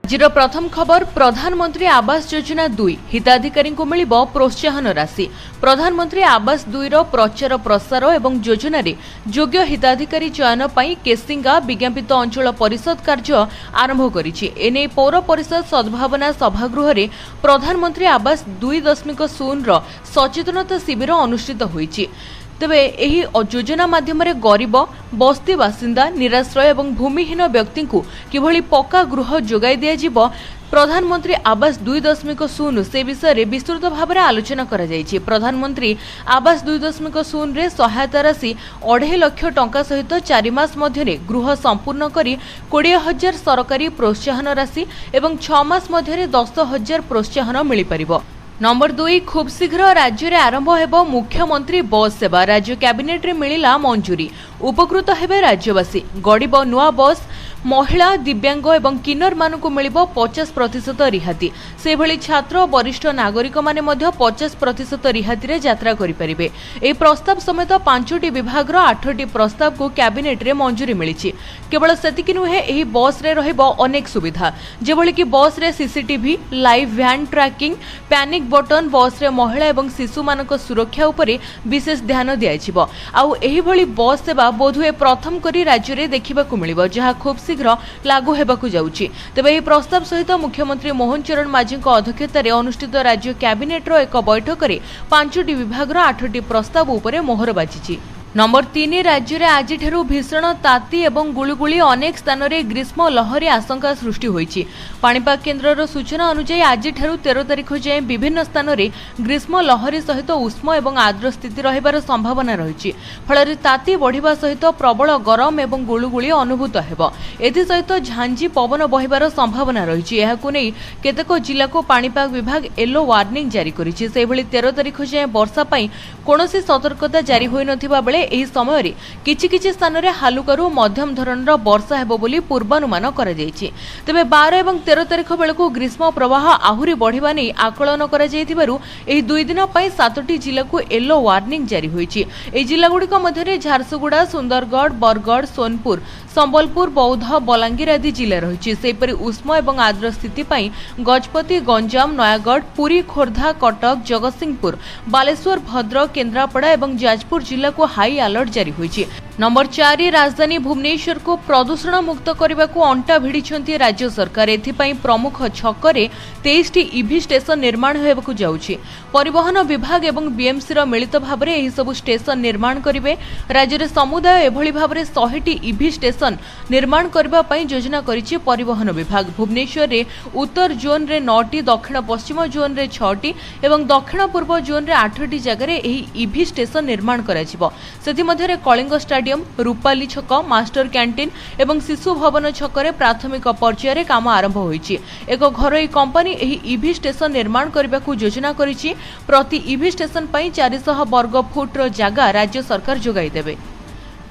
आजिर प्रथम खबर प्रधानमंत्री आवास योजना 2 हिताधिकारी को मिल प्रोत्साहन राशि। प्रधानमंत्री आवास 2 रो प्रचार प्रसार एवं योजन योग्य हिताधिकारी चयन पर केसिंगा विज्ञापित अंचल परिषद कार्य आरंभ करिछि। एने पौर परिषद सद्भावना सभागृह रे प्रधानमंत्री आवास 2.0 रो सचेतनता शिविर अनुष्ठित होइछि। तेबे एही योजना माध्यम गरीब बस्ती बासिंदा निराश्रय एवं भूमिहीन व्यक्ति को किभली पक्का गृह जोगाई दिया प्रधानमंत्री आवास 2.0 से विषय में विस्तृत भाव में आलोचना करा जायछि। प्रधानमंत्री आवास 2.0 रे सहायता राशि 2.5 लाख टंका सहित 4 मास मध्य गृह संपूर्ण करी 20,000 सरकारी प्रोत्साहन राशि एवं 6 मास मध्य 10,000 प्रोत्साहन मिल परिबो। नंबर 2 खूब शीघ्र राज्य में आरंभ हेब मुख्यमंत्री बस सेवा। राज्य कैबिनेट रे मिलिला मंजूरी। उपकृत हेबे राज्यवासी। गड़िब नुआ बस। महिला दिव्यांग एवं किन्नर मानकु मिलिबो 50% रिहाती। से भली छात्र वरिष्ठ नागरिक माने मध्य 50% रिहाती रे यात्रा करि परिबे। ए प्रस्ताव समेत 5टी विभाग रो 8टी प्रस्ताव को कैबिनेट रे मंजूरी मिलिछि। केवल सेतिकि नुहे एही बस रे रहइबो अनेक सुविधा, जेभली कि बस रे CCTV, live van tracking, panic button, bus रे महिला एवं शिशु मानक सुरक्षा उपरे विशेष ध्यान दियाजिबो। आउ एही भली बस सेवा बोधुए प्रथम करी राज्य रे देखिबाकू मिलिबो, जहा खूब शीघ्र लागू हेबाकू जाउछि। तेबे एही प्रस्ताव सहित मुख्यमंत्री मोहन चरण माझी अध्यक्षतार अनुष्ठित राज्य कैबिनेट रो एक बैठक में 5टी विभाग रो 8टी प्रस्ताव उपरे मोहर बाजिछि। नंबर 3 राज्य में आज भीषण ताती एवं गुळुगुळी अनेक स्थान में ग्रीष्म लहरी आशंका सृष्टि होइछि। पाणीपाग केन्द्र सूचना अनुसार आज 13 तारिख जाए विभिन्न स्थान में ग्रीष्म लहरी सहित उष्म एवं आर्द्र स्थिति रहिबार संभावना रही। फल ताती बढ़िबा सहित प्रबल गरम एवं गुळुगुळी अनुभूत हेब। एथि सहित झांझी पवन बहिबार संभावना रही। एहाकु नै केतेक जिला को पाणीपाग विभाग येलो वार्निंग जारी करिछि। सेभली 13 तारिख जाए वर्षा पई कोनोसी सतर्कता जारी होई नथिबा बेले एही समय रे किछि स्थान रे हालुकारू मध्यम धरणर वर्षा हेबो बोली पूर्वानुमान करा जायछि। तबे 12 एवं 13 तारिख बेलकू ग्रीष्म प्रवाह आहुरी बढ़िबा नै आकलन करा जायथिबारु एही 2 दिन पई 7टी जिला को येलो वार्निंग जारी होइछि। एही जिला गुडीक मध्ये झारसुगुड़ा, सुंदरगढ़, बरगढ़, सोनपुर, संबलपुर, बौद्ध, बलांगीर आदि जिला रही। सेपरि उष्म एवं आर्द्र स्थिति पई गजपति, गंजाम, नयागढ़, पुरी, खोर्धा, कटक, जगतसिंहपुर, बालेश्वर, भद्रक, केन्द्रापड़ा एवं जाजपुर जिला को हाई अलर्ट जारी होइछि। नंबर 4 राजधानी भुवनेश्वर को प्रदूषण मुक्त करने को अंटा भिड़ी राज्य सरकार। एथिपाई प्रमुख छकरे 23टी ईवी स्टेशन निर्माण होबाकू जाउछि। परिवहन विभाग एवं बीएमसी रो मिलित भाव में एही सबु स्टेशन निर्माण करिवे। राज्य रे समुदाय एभली भाव में 100टी ईवी स्टेशन निर्माण करबा पई योजना करिछि परिवहन विभाग। भुवनेश्वर रे उत्तर जोन रे 9टी, दक्षिण पश्चिम जोन रे 6टी एवं दक्षिण पूर्व जोन रे 8टी जगह रे एही ईवी स्टेशन निर्माण कराजिबो। सेथि मध्ये रे कलिंग स्टाडियम, रूपाली छक, मास्टर कैंटीन एवं शिशु भवन छकरे प्राथमिक पर्यायर काम आरंभ होइछि। एक घरोई कंपनी एही ईवी स्टेशन निर्माण करबाकू योजना करिछि। प्रति ईवी स्टेशन पई 400 वर्ग फुट रो जागा राज्य सरकार जोगाई देबे।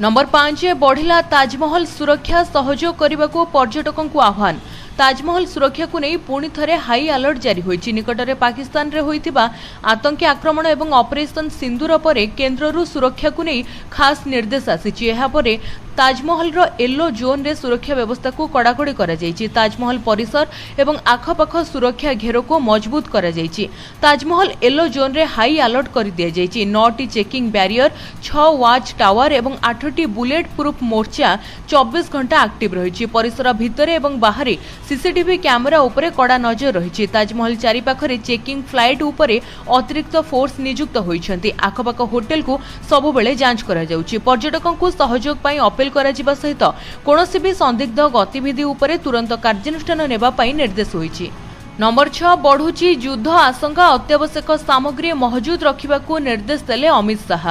नंबर 5 बढ़िला ताजमहल सुरक्षा सहयोग करबाकू पर्यटकों को आह्वान। ताजमहल सुरक्षा को नहीं पुणी थरे हाई अलर्ट जारी होइछि। निकटरे पाकिस्तान रे होइतिबा आतंकी आक्रमण एवं ऑपरेशन सिंदूर परे केन्द्ररू सुरक्षा को नहीं खास निर्देश आसीछि। एहा परे ताजमहल रो येलो जोन रे सुरक्षा व्यवस्था को कड़ाकड़ी करा जायछि। ताजमहल परिसर एवं आखपाख सुरक्षा घेर को मजबूत करा जायछि। ताजमहल येलो जोन रे हाई अलर्ट कर दिया जायछि। 9टी चेकिंग बैरियर, 6 वाच टावर एवं 8टी बुलेट प्रूफ मोर्चा 24 घंटा एक्टिव रहिछि। परिसर भितरे एवं बाहरे सीसीटीवी कैमेरा उपरे कड़ा नजर रही। ताजमहल चारिपाखरे चेकिंग फ्लाइट उपरे अतिरिक्त फोर्स नियुक्त होइछन्ति। आखपाख होटेल को सबुबेले जांच करा जाउछि। पर्यटकों को सहयोग पई अपील करा जिबा सहित कोनोसी भी संदिग्ध गतिविधि उपरे तुरंत कार्यानुष्ठान नेबा पई निर्देश होइछि। नंबर 6 बढ़ुची युद्ध आशंका। अत्यावश्यक सामग्री मौजूद रखिबाकू निर्देश देले अमित शाह।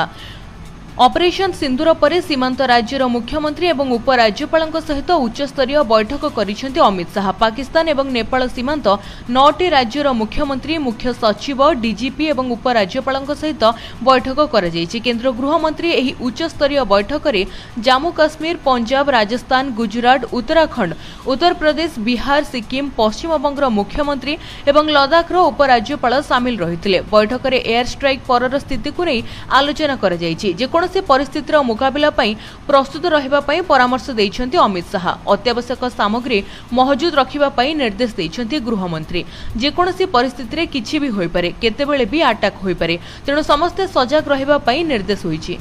ऑपरेशन सिंदूर पर सीमांत राज्यर मुख्यमंत्री एवं उपराज्यपाल सहित उच्चस्तरीय बैठक करिसेंति अमित शाह। पाकिस्तान एवं नेपाल सीमांत 9टी राज्यर मुख्यमंत्री, मुख्य सचिव, डीजीपी एवं उपराज्यपाल सहित बैठक कर केन्द्र गृहमंत्री एही उच्चस्तरीय बैठक में जम्मू काश्मीर, पंजाब, राजस्थान, गुजरात, उत्तराखंड, उत्तर प्रदेश, बिहार, सिक्किम, पश्चिम बंगर मुख्यमंत्री एवं लद्दाखर उपराज्यपाल सामिल रही। बैठक में एयर स्ट्राइक पर स्थिति को नहीं आलोचना कर ଯେକୌଣସି ପରିସ୍ଥିତିର ମୁକାବିଲା ପାଇଁ ପ୍ରସ୍ତୁତ ରହିବା ପାଇଁ ପରାମର୍ଶ ଦେଇଛନ୍ତି ଅମିତ ଶାହା। ଅତ୍ୟାବଶ୍ୟକ ସାମଗ୍ରୀ ମହଜୁଦ ରଖିବା ପାଇଁ ନିର୍ଦ୍ଦେଶ ଦେଇଛନ୍ତି ଗୃହମନ୍ତ୍ରୀ। ଯେକୌଣସି ପରିସ୍ଥିତିରେ କିଛି ବି ହୋଇପାରେ, କେତେବେଳେ ବି ଆଟାକ୍ ହୋଇପାରେ, ତେଣୁ ସମସ୍ତେ ସଜାଗ ରହିବା ପାଇଁ ନିର୍ଦ୍ଦେଶ ହୋଇଛି।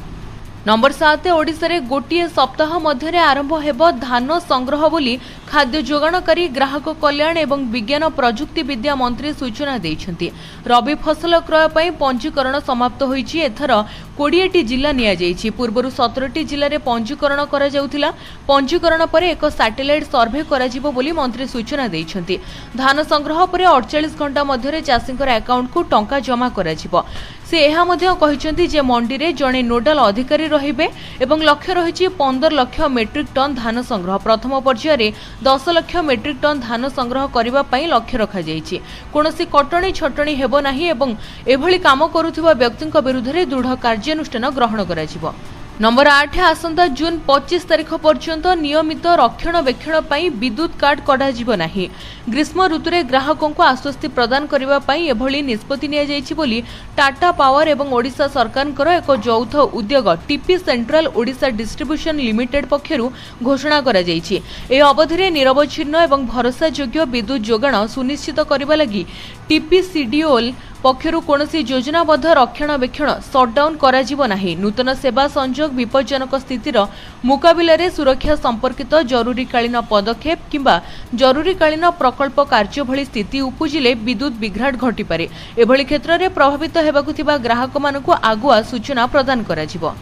नंबर 7 ओडिशारे गोटिए सप्ताह मध्य आरंभ हेब धान संग्रह बोली खाद्य जोगाणकारी ग्राहक कल्याण एवं विज्ञान प्रजुक्ति विद्या मंत्री सूचना देइछन्ति। रबी फसल क्रय पई पंजीकरण समाप्त होईछि। एथर 20टी जिला निया जाईछि। पूर्वरु 17टी जिल्ला रे पंजीकरण करा जाउथिला। पंजीकरण परे एक सैटेलाइट सर्वे करा जिवो बोली मंत्री सूचना देइछन्ति। धान संग्रह परे 48 घंटा मध्य चाषींकर अकाउंट को टंका जमा करा जिवो। से एहा मध्य कहिसन्ति जे मंडी रे जणे नोडाल अधिकारी रहिबे एवं लक्ष्य रहिछि 15 लाख मेट्रिक टन धान संग्रह। प्रथम पर्याय रे 10 लाख मेट्रिक टन धान संग्रह करिबा पई लक्ष्य रखा जाईछि। कोनोसी कटणी छटणी हेबो नाही एवं एभली काम करूथिबा व्यक्तिक विरुद्ध रे दृढ़ कार्यानुष्ठान ग्रहण करा जिवो। नंबर 8 आसंता जून 25 तारिख पर्यंत नियमित रक्षणाबेक्षण पई विद्युत कार्ड कढा जिवो नाही। ग्रीष्म ऋतुरे ग्राहकों को आश्वस्ति प्रदान करिबा पई एभली निष्पत्ति निया जाईछि बोली टाटा पावर एवं ओडिशा सरकारଙ୍କର एक ଯୌଥ उद्योग TP Central Odisha Distribution Limited पक्षरु घोषणा करा जाईछि। ए अवधिरे निरवच्छिन्न एवं भरोसायोग्य विद्युत जोगाण सुनिश्चित करिबा लागि टीपी सीडीओल पक्षरु कोनोसी योजनाबद्ध रक्षणाबेक्षण सटडाउन करा जिवो नाही। नूतन सेवा संयोग विपज्जनक स्थितिर मुकाबिला रे सुरक्षा संपर्कित जरूरीकालीन पदक्षेप किंबा जरूरीकालीन प्रकल्प कार्य भली स्थिति उपजिले विद्युत विभ्राट घटी पारे। एभली क्षेत्र में प्रभावित हेबाकु थिबा ग्राहक मानकु आगुआ सूचना प्रदान करा जिवो।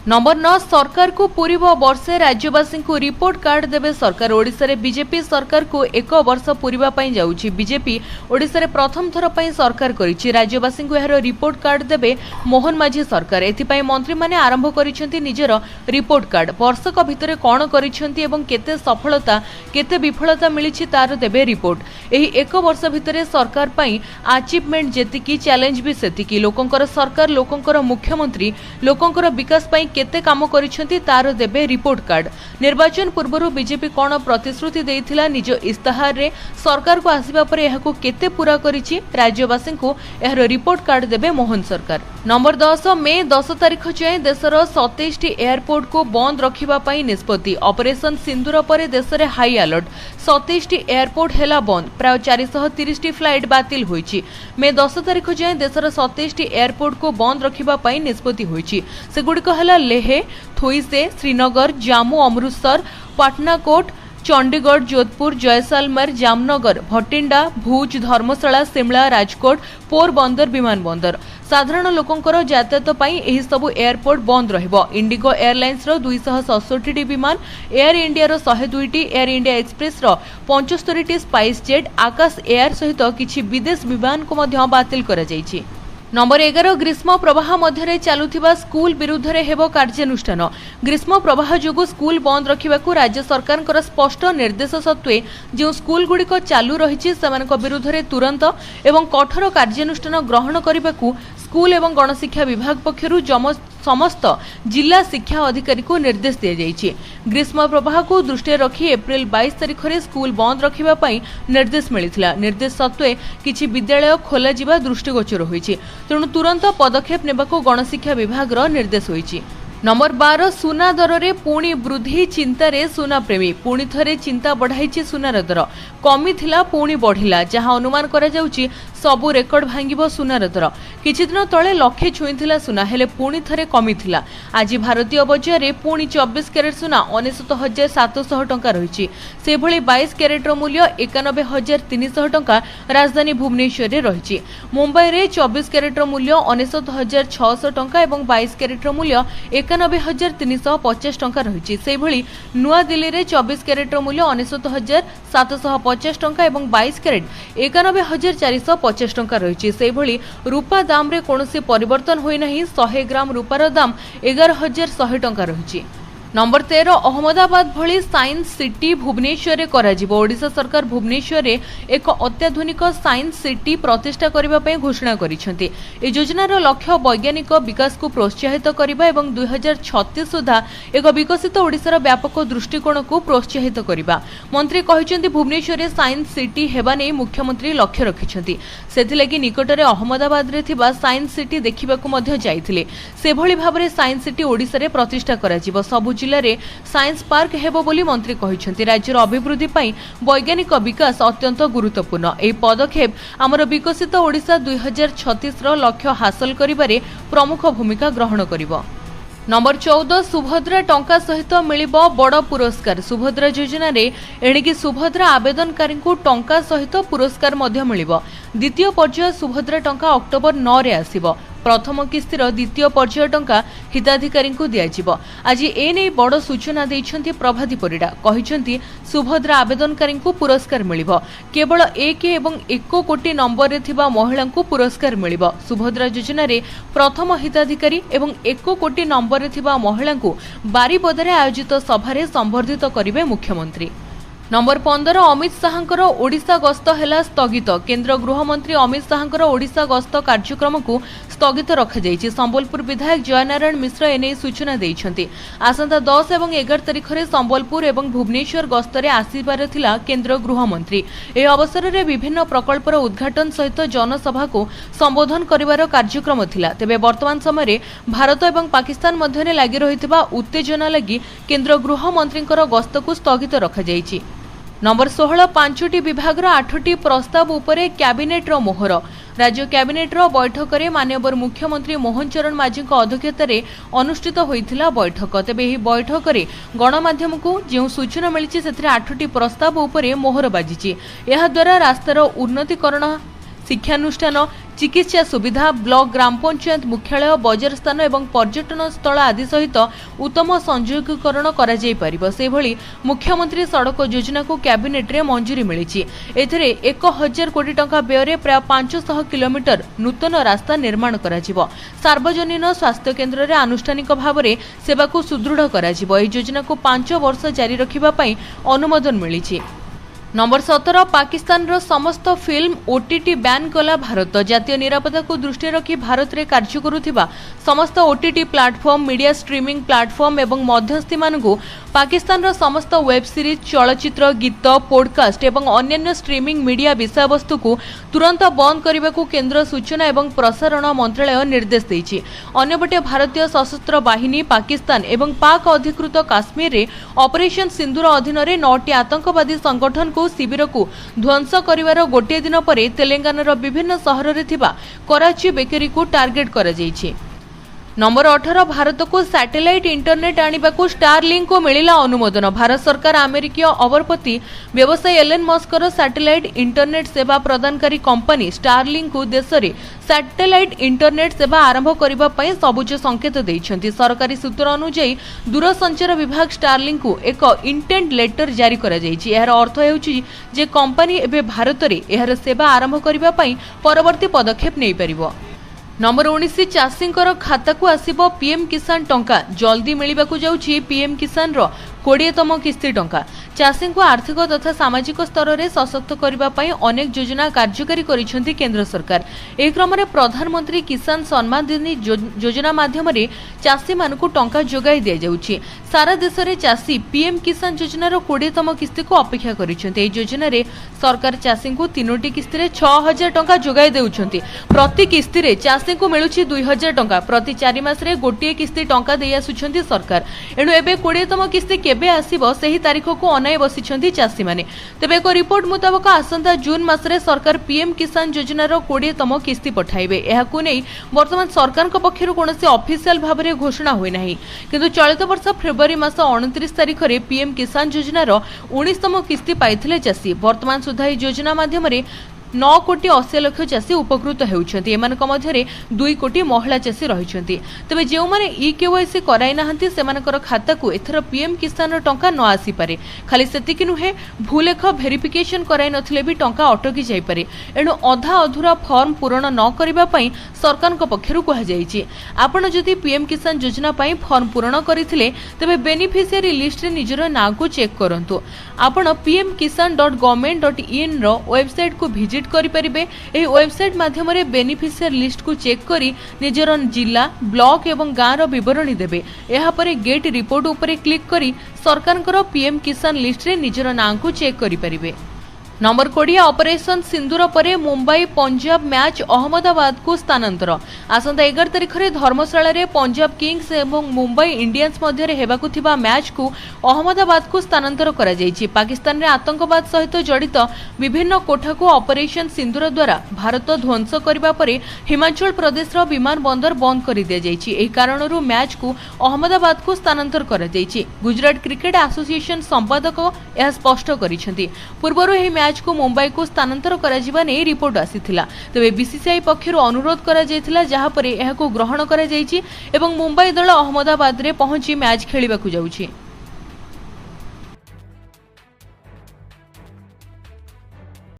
नंबर 9 सरकार को पूर्व वर्षे राज्यवासी को रिपोर्ट कार्ड देवे सरकार। ओडिशा रे बीजेपी सरकार को 1 वर्ष पूरीबा पई जाउछि। बीजेपी ओडिशा रे प्रथम थर पई सरकार करिछि। राज्यवासी को एहर रिपोर्ट कार्ड देवे मोहन माझी सरकार। एथि पई मंत्री माने आरंभ करिसेंति निजर रिपोर्ट कार्ड। वर्षक भितरे कोन करिसेंति एवं केते सफलता केते विफलता मिलिछि तार देवे रिपोर्ट। एही 1 वर्ष भितरे सरकार पई अचीवमेंट जेतिकी चैलेंज भी सेतिकी। लोकंकर सरकार लोकंकर मुख्यमंत्री लोकंकर विकास पई केते काम करिसेंति तार देबे रिपोर्ट कार्ड। निर्वाचन पूर्वरु बीजेपी कोन प्रतिश्रुति देइथिला निज इस्ताहार रे सरकार को आसीबा परे एहाको केते पूरा करिछि राज्यवासी को एहर रिपोर्ट कार्ड देबे मोहन सरकार। नंबर 10 मे 10 तारिख जाए देशर 27 टी एयरपोर्ट को बंद रखिबा पई निष्पत्ति। ऑपरेशन सिंदूर परे देश रे हाई अलर्ट। 27 टी एयरपोर्ट हेला बंद। प्राय 430 टी फ्लाइट बातिल होईछि। मे 10 तारिख जाए देशर 27 टी एयरपोर्ट को बंद रखिबा पई निष्पत्ति होईछि। सेगुडिक हला लेह, थोइसे, श्रीनगर, जम्मू, अमृतसर, पटनाकोट, चंडीगढ़, जोधपुर, जयसालमेर, जामनगर, भटिंडा, भुज, धर्मशाला, शिमला, राजकोट, पोरबंदर विमानबंदर। साधारण लोकंकर यातायात पई एही सबु एयरपोर्ट बंद रहिबो। इंडिगो एयरलाइंस रो 267 टी विमान, एयर इंडिया रो 102 टी, एयर इंडिया एक्सप्रेस रो 75 टी, स्पाइस जेट, आकाश एयर सहित किछि विदेश विमान को मध्य बातिल करा जायछि। नंबर 11 ग्रीष्म प्रवाह मध्य चलुथिबा स्कूल विरुद्ध रे हेबो कार्यानुष्ठान। ग्रीष्म प्रवाह जोगु स्कूल बंद रखिबाकू राज्य सरकारଙ୍କର स्पष्ट निर्देश सत्वे जो स्कूल गुड़िक चालू रहिछि सेमानक विरुद्ध रे तुरंत एवं कठोर कार्यानुष्ठान ग्रहण करिबाकू स्कूल एवं गणशिक्षा विभाग पक्षरु समस्त जिला शिक्षा अधिकारी को निर्देश दिया जायछि। ग्रीष्म प्रवाह को दृष्टि रखी एप्रिल 22 तारिख रे स्कूल बंद रखिबा पई निर्देश मिलिथिला। निर्देश सत्वे किछि विद्यालय खोला जिबा दृष्टिगोचर होईछि। तेणु तुरंत पदक्षेप नेबाकू गणशिक्षा विभाग रो निर्देश होईछि। नंबर 12 सुना दर रे पुणी वृद्धि चिंतारे सुना प्रेमी। पुणी थरे चिंता बढ़ाई सुनार दर कमी थिला पुणी बढ़िला। जहां अनुमान करा जाउछि सबु रेकर्ड भांगिबो सुनार दर। किछि दिन तळे लक्षे छुईथिला सुना हेले पुणी थरे कमी थिला। आज भारतीय बजार रे पुणी 24 कैरेट सुना 69,700 टंका रहिछि। से भली 22 कैरेट रो मूल्य 91,300 टंका राजधानी भुवनेश्वर रे रहिछि। मुंबई रे 24 कैरेट रो मूल्य 69,600 टंका एवं 22 कैरेट रो मूल्य 91,350 टंका रहिछि। से भली नुआ दिल्ली रे 24 कैरेट रो मूल्य 69,750 टंका एवं 22 कैरेट 91,450 टंका रहिछि। से भली रूपा दाम रे कोनोसी परिवर्तन होई नाही। 100 ग्राम रूपार दाम 11,100 टंका रहिछि। नंबर 13 अहमदाबाद भली साइंस सिटी भुवनेश्वर रे कराजिबो। ओडिशा सरकार भुवनेश्वर रे एक अत्याधुनिक साइंस सिटी प्रतिष्ठा करबा पय घोषणा करिसेंती। ए योजनार लक्ष्य वैज्ञानिक विकास को प्रोत्साहित करबा एवं 2036 सुधा एक विकसित ओडिशार व्यापक दृष्टिकोण को प्रोत्साहित करबा। मंत्री कहिसेंती भुवनेश्वर रे साइंस सिटी हेबा नै मुख्यमंत्री लक्ष्य रखिसेंती। सेथिलागि निकटरे अहमदाबाद रे थिबा साइंस सिटी देखिबाकू मध्ये जाइथिले। सेभଳି भाबरे साइंस सिटी ओडिशा रे प्रतिष्ठा कराजिबो। सबु जिल्ला रे साइंस पार्क हेबो बोली मंत्री कहिसेंती। राज्यर अभिवृद्धि पई वैज्ञानिक विकास अत्यंत गुरुत्वपूर्ण। एही पदक्षेप आमर विकसित ओडिशा 2036 रो लक्ष्य हासिल करिबारे प्रमुख भूमिका ग्रहण करिवो। नंबर 14 सुभद्रा टंका सहित मिलिबो बड़ पुरस्कार। सुभद्रा योजना रे एणिकी सुभद्रा आवेदनकारी को टंका सहित पुरस्कार मध्य मिलिबो। द्वितीय पर्याय सुभद्रा टंका अक्टोबर 9 रे आसीबो। प्रथम किस्तिर द्वितीय पर्याय टंका हिताधिकारी को दियाजिबो। आज ए नै बड़ सूचना दैछंती प्रभाती परिडा। कहिसंती सुभद्रा आवेदनकारी को पुरस्कार मिलिबो। केवल 1 एवं 1 कोटी नंबर रे थिबा महिला को पुरस्कार मिलिबो। सुभद्रा योजना रे प्रथम हिताधिकारी एवं 1 कोटी नंबर रे थिबा महिला को बारीपदारे आयोजित सभारे संबर्धित करिवे मुख्यमंत्री। नंबर 15 अमित शाहंकर ओडिशा गस्त हेला स्थगित। केंद्र गृहमंत्री अमित शाहंकर ओडिशा गस्त कार्यक्रम को स्थगित रखा जायछि। संबलपुर विधायक जयनारायण मिश्र एने सूचना दैछंती। आसंता 10 एवं 11 तारिख रे संबलपुर एवं भुवनेश्वर गस्तरे आसीबार थिला केंद्र गृहमंत्री। ए अवसर रे विभिन्न प्रकल्पर उद्घाटन सहित जनसभा को संबोधन करिवार कार्यक्रम थिला। तेबे वर्तमान समय रे भारत एवं पाकिस्तान मध्यरे लागि रहितबा उत्तेजना लागि केंद्र गृहमंत्रींकर गस्त को स्थगित रखा जायछि। नंबर 16 5टी विभाग 8टी प्रस्ताव उपरे कैबिनेट रो मोहर। राज्य कैबिनेट रो बैठक रे माननीय मुख्यमंत्री मोहन चरण माझी अध्यक्षतार अनुष्ठित होइथिला बैठक। तेबे एही बैठक रे गणमाध्यम को जो सूचना मिली से 8टी प्रस्ताव उपरे मोहर बाजिछि। एहा द्वारा रास्तार उन्नतीकरण, शिक्षानुष्ठान, चिकित्सा सुविधा, ब्लॉक ग्राम पंचायत मुख्यालय, बजार स्थान एवं पर्यटन स्थल आदि सहित उत्तम संयोगीकरण करा जाय परिबो। से भली मुख्यमंत्री सड़क योजना को कैबिनेट रे मंजूरी मिली। एथिरे 1000 कोटी टंका व्यय रे प्राय 500 किलोमीटर नूतन रास्ता निर्माण करा जिवो। सार्वजनिक स्वास्थ्य केन्द्र रे आनुष्ठानिक भाव रे सेवा को सुदृढ़ करा जिवो। एही योजना को 5 वर्ष जारी रखिबा पई अनुमोदन मिली। नंबर 17 पाकिस्तान रो समस्त फिल्म ओटीटी बैन कला भारत। जातीय निरापत्ता को दृष्टि रखी भारत रे कार्य करुथिबा समस्त OTT platform, media streaming platform एवं मध्यस्थी मानकु पाकिस्तान रो समस्त वेब सीरीज, चलचित्र, गीत, पॉडकास्ट एवं अन्य स्ट्रीमिंग मीडिया विषय वस्तु को तुरंत बंद करने को केंद्र सूचना एवं प्रसारण मंत्रालय निर्देश देइछि। अन्यपटे भारतीय सशस्त्र बाहिनी पाकिस्तान एवं पाक अधिकृत काश्मीर रे ऑपरेशन सिंदूर अधीन रे 9टी आतंकवादी संगठन को शिविर को ध्वंस करिवार गोटे दिन पर तेलंगानार विभिन्न सहर रे थिबा कराची बेकरी को टार्गेट करा जायछि। नंबर 18 भारत को सैटेलाइट इंटरनेट आनिबा को स्टारलिंक को मिलिला अनुमोदन। भारत सरकार अमेरिकीय अबरपति व्यवसायी एलन मस्कर सैटेलाइट इंटरनेट सेवा प्रदानकारी कंपनी स्टारलिंक को देश रे सैटेलाइट इंटरनेट सेवा आरंभ करिबा पई सबुज संकेत दैछंती। सरकारी सूत्र अनुसार दूरसंचार विभाग स्टारलिंक को एक इंटेंट लेटर जारी करा जायछि। एहर अर्थ हेउछि जे कंपनी एबे भारत रे एहर सेवा आरंभ करिबा पई परवर्ती पदक्षेप नै परिबो। नंबर 19 चाषी खाता को आसिबो पीएम किसान टंका। जल्दी मिलिबाकू जाउछि पीएम किसान रो 20तम किस्ती टंका। चाषी को आर्थिक तथा सामाजिक स्तर में सशक्त करने अनेक योजना कार्यकारी करिसेंती केंद्र सरकार। एही क्रम रे प्रधानमंत्री किसान सम्मान निधि योजना माध्यम रे चाषी मानकू टंका जोगाई दिया जाउछि। सारा देश में चाषी पीएम किसान योजना रो 20तम किस्ती को अपेक्षा करिसेंती। एही योजना रे सरकार चाषी को 3टी किस्ती रे 6000 टंका जोगाई देउछंती। प्रति किस्ती रे चाषी को मिलुछि 2000 टंका। प्रति 4 मास रे गोटिए किस्ती टंका देई आसुछंती सरकार। एणु एबे 20तम किस्ती केबे आसीबो सेही तारीख को अनाई बसिछंती चाषी माने। तेबे एक रिपोर्ट मुताबक आसंता जून मासरे सरकार पीएम किसान योजना रो 20तम किस्ती पठाइबे। एहाकु नै वर्तमान सरकार को पक्षरु कोनोसी ऑफिशियल भाबरे घोषणा होई नाही। किंतु चलित वर्ष फेब्रुआरी मास 29 तारिख रे पीएम किसान योजना रो 19तम किस्ती पाइथिले चाषी। वर्तमान सुधा योजना माध्यम रे 9 कोटी 80 लाख चाषी उपकृत होउछन्ति। एमानक मध्यरे 2 कोटी महिला चाषी रहिछन्ति। तबे जेउ माने ई-केवाईसी कराई नाहंती सेमानकर खाता को एथर पीएम किसान टंका न आसी पारे। खाली सेतिकि नुहे भूलेख भेरिफिकेशन कराई नथिले भी टंका अटकी जाई पारे। एणु अधा अधूरा फॉर्म पूरण न करिबा पई सरकारक पक्षरु कहा जायछि। आपण जदि पीएम किसान योजना पई फॉर्म पूरण करिथिले तबे बेनिफिशियरी लिस्ट रे निजर नाम को चेक करंतु। आपण pmkisan.government.in रो वेबसाइट को विजिट करि परिबे। एही वेबसाइट माध्यम रे बेनिफिशियर लिस्ट को चेक करी निजर जिला ब्लॉक एवं गाँव रो विवरणी देबे। एहा परे गेट रिपोर्ट उपरे क्लिक करी सरकारकर पीएम किसान लिस्ट रे निजर नाम को चेक करि परिबे। नंबर 20 ऑपरेशन सिंदूर परे मुंबई पंजाब मैच अहमदाबाद को स्थानांतर। आसंता 11 तारिख रे धर्मशाला रे पंजाब किंग्स एवं मुंबई इंडियंस मध्य हेबाकु थिबा मैच को अहमदाबाद को स्थानांतर करा जायछि। पाकिस्तान रे आतंकवाद सहित जड़ित विभिन्न कोठा को ऑपरेशन सिंदूर द्वारा भारत ध्वंस करबा परे हिमाचल प्रदेश रो विमान बंदर बंद कर दिया जायछि। एही कारणरू मैच को अहमदाबाद को स्थानांतर करा जायछि। गुजरात क्रिकेट एसोसिएशन संपादक यह स्पष्ट करिसेंति। पूर्वरु एही मैच को मुंबई को स्थानांतर करा जिबा नै रिपोर्ट आसीथिला। तबे बीसीसीआई पक्षरु अनुरोध करा जायथिला जहा परे एहाको ग्रहण करा जायछि एवं मुंबई दल अहमदाबाद रे पहुंची मैच खेलिबाकु जाउछि।